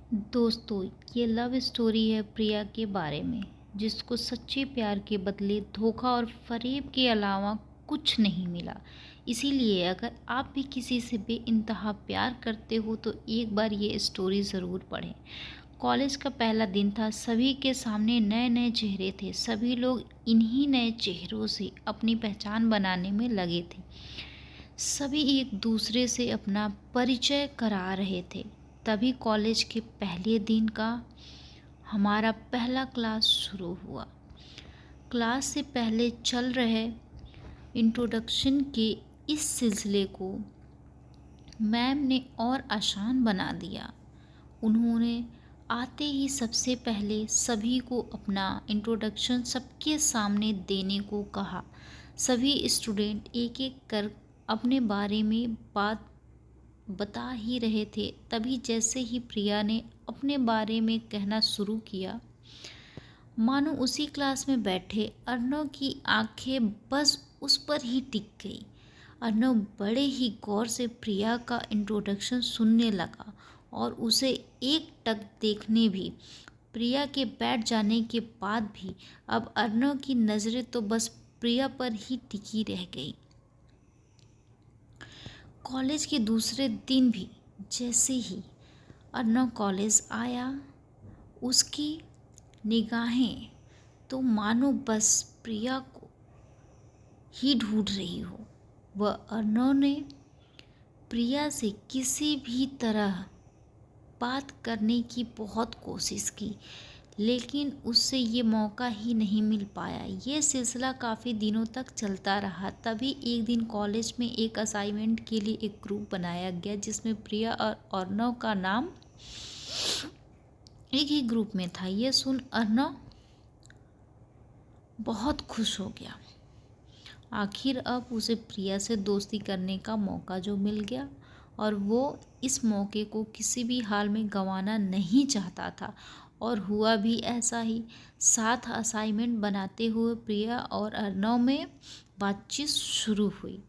दोस्तों, ये love story है प्रिया के बारे में, जिसको सच्चे प्यार के बदले धोखा और फरेब के अलावा कुछ नहीं मिला। इसीलिए अगर आप भी किसी से बेइंतहा प्यार करते हो तो एक बार ये स्टोरी ज़रूर पढ़ें। कॉलेज का पहला दिन था, सभी के सामने नए नए चेहरे थे। सभी लोग इन्हीं नए चेहरों से अपनी पहचान बनाने में लगे थे। सभी एक दूसरे से अपना परिचय करा रहे थे। तभी कॉलेज के पहले दिन का हमारा पहला क्लास शुरू हुआ। क्लास से पहले चल रहे इंट्रोडक्शन के इस सिलसिले को मैम ने और आसान बना दिया। उन्होंने आते ही सबसे पहले सभी को अपना इंट्रोडक्शन सबके सामने देने को कहा। सभी स्टूडेंट एक एक कर अपने बारे में बात बता ही रहे थे। तभी जैसे ही प्रिया ने अपने बारे में कहना शुरू किया, मानो उसी क्लास में बैठे अर्नव की आंखें बस उस पर ही टिक गई। अर्नव बड़े ही गौर से प्रिया का इंट्रोडक्शन सुनने लगा और उसे एक टक देखने भी। प्रिया के बैठ जाने के बाद भी अब अर्नव की नज़रें तो बस प्रिया पर ही टिकी रह गई। कॉलेज के दूसरे दिन भी जैसे ही अर्नव कॉलेज आया, उसकी निगाहें तो मानो बस प्रिया को ही ढूंढ रही हो। वह अर्नव ने प्रिया से किसी भी तरह बात करने की बहुत कोशिश की, लेकिन उससे ये मौका ही नहीं मिल पाया। ये सिलसिला काफ़ी दिनों तक चलता रहा। तभी एक दिन कॉलेज में एक असाइनमेंट के लिए एक ग्रुप बनाया गया, जिसमें प्रिया और अर्नव का नाम एक ही ग्रुप में था। ये सुन अर्नव बहुत खुश हो गया। आखिर अब उसे प्रिया से दोस्ती करने का मौका जो मिल गया, और वो इस मौके को किसी भी हाल में गंवाना नहीं चाहता था। और हुआ भी ऐसा ही। साथ असाइनमेंट बनाते हुए प्रिया और अर्नव में बातचीत शुरू हुई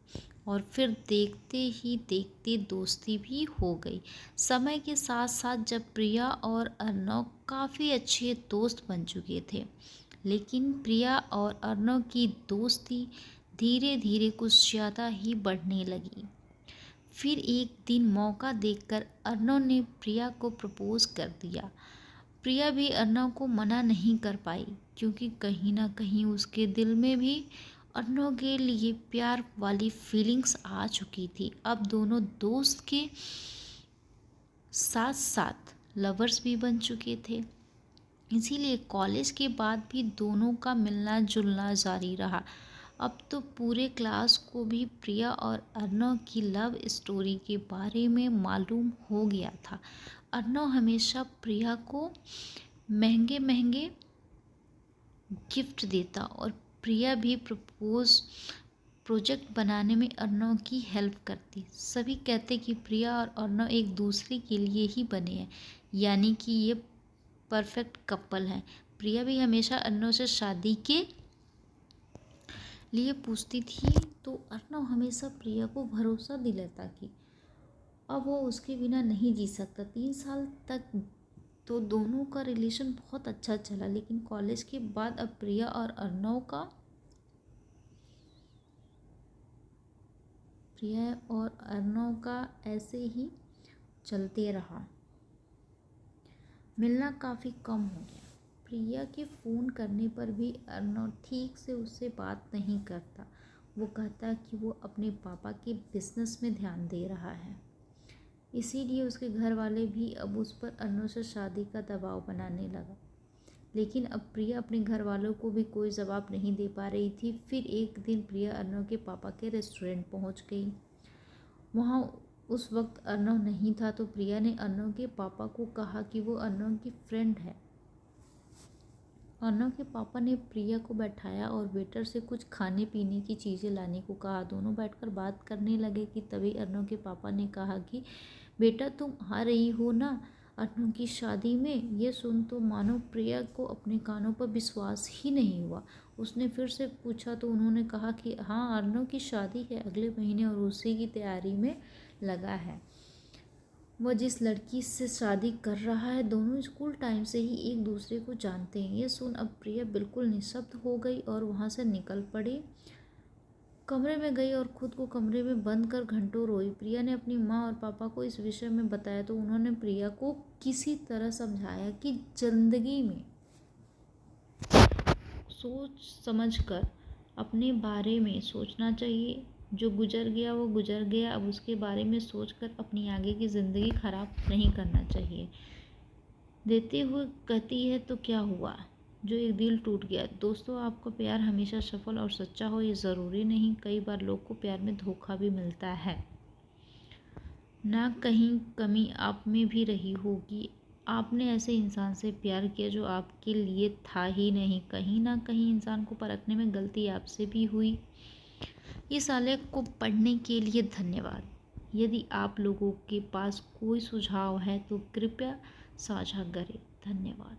और फिर देखते ही देखते दोस्ती भी हो गई। समय के साथ साथ जब प्रिया और अर्नव काफ़ी अच्छे दोस्त बन चुके थे, लेकिन प्रिया और अर्नव की दोस्ती धीरे धीरे कुछ ज़्यादा ही बढ़ने लगी। फिर एक दिन मौका देखकर अर्नव ने प्रिया को प्रपोज कर दिया। प्रिया भी अर्नव को मना नहीं कर पाई, क्योंकि कहीं ना कहीं उसके दिल में भी अर्नव के लिए प्यार वाली फीलिंग्स आ चुकी थी। अब दोनों दोस्त के साथ साथ लवर्स भी बन चुके थे। इसीलिए कॉलेज के बाद भी दोनों का मिलना जुलना जारी रहा। अब तो पूरे क्लास को भी प्रिया और अर्नव की लव स्टोरी के बारे में मालूम हो गया था। अर्नव हमेशा प्रिया को महंगे महंगे गिफ्ट देता और प्रिया भी प्रोजेक्ट बनाने में अर्नव की हेल्प करती। सभी कहते कि प्रिया और अर्नव एक दूसरे के लिए ही बने हैं, यानी कि ये परफेक्ट कपल है। प्रिया भी हमेशा अर्नव से शादी के लिए पूछती थी, तो अर्नव हमेशा प्रिया को भरोसा दिलाता कि अब वो उसके बिना नहीं जी सकता। 3 साल तक तो दोनों का रिलेशन बहुत अच्छा चला, लेकिन कॉलेज के बाद अब प्रिया और अर्नव का ऐसे ही चलते रहा। मिलना काफ़ी कम हो गया। प्रिया के फ़ोन करने पर भी अर्नव ठीक से उससे बात नहीं करता। वो कहता कि वो अपने पापा के बिजनेस में ध्यान दे रहा है। इसीलिए उसके घर वाले भी अब उस पर अर्नव से शादी का दबाव बनाने लगा। लेकिन अब प्रिया अपने घर वालों को भी कोई जवाब नहीं दे पा रही थी। फिर एक दिन प्रिया अर्नव के पापा के रेस्टोरेंट पहुंच गई। वहाँ उस वक्त अर्नव नहीं था, तो प्रिया ने अर्नव के पापा को कहा कि वो अर्नव की फ्रेंड है। अर्नव के पापा ने प्रिया को बैठाया और वेटर से कुछ खाने पीने की चीज़ें लाने को कहा। दोनों बैठकर बात करने लगे कि तभी अर्नव के पापा ने कहा कि बेटा, तुम आ रही हो ना अर्नव की शादी में। ये सुन तो मानो प्रिया को अपने कानों पर विश्वास ही नहीं हुआ। उसने फिर से पूछा तो उन्होंने कहा कि हाँ, अर्नव की शादी है अगले महीने और उसी की तैयारी में लगा है। वह जिस लड़की से शादी कर रहा है, दोनों स्कूल टाइम से ही एक दूसरे को जानते हैं। यह सुन अब प्रिया बिल्कुल निशब्द हो गई और वहाँ से निकल पड़ी। कमरे में गई और खुद को कमरे में बंद कर घंटों रोई। प्रिया ने अपनी माँ और पापा को इस विषय में बताया तो उन्होंने प्रिया को किसी तरह समझाया कि जिंदगी में सोच समझकर अपने बारे में सोचना चाहिए। जो गुजर गया वो गुजर गया, अब उसके बारे में सोचकर अपनी आगे की ज़िंदगी खराब नहीं करना चाहिए। देते हुए कहती है तो क्या हुआ जो एक दिल टूट गया। दोस्तों, आपका प्यार हमेशा सफल और सच्चा हो ये ज़रूरी नहीं। कई बार लोग को प्यार में धोखा भी मिलता है। ना कहीं कमी आप में भी रही होगी। आपने ऐसे इंसान से प्यार किया जो आपके लिए था ही नहीं। कहीं ना कहीं इंसान को परखने में गलती आपसे भी हुई। इस आलेख को पढ़ने के लिए धन्यवाद। यदि आप लोगों के पास कोई सुझाव है तो कृपया साझा करें। धन्यवाद।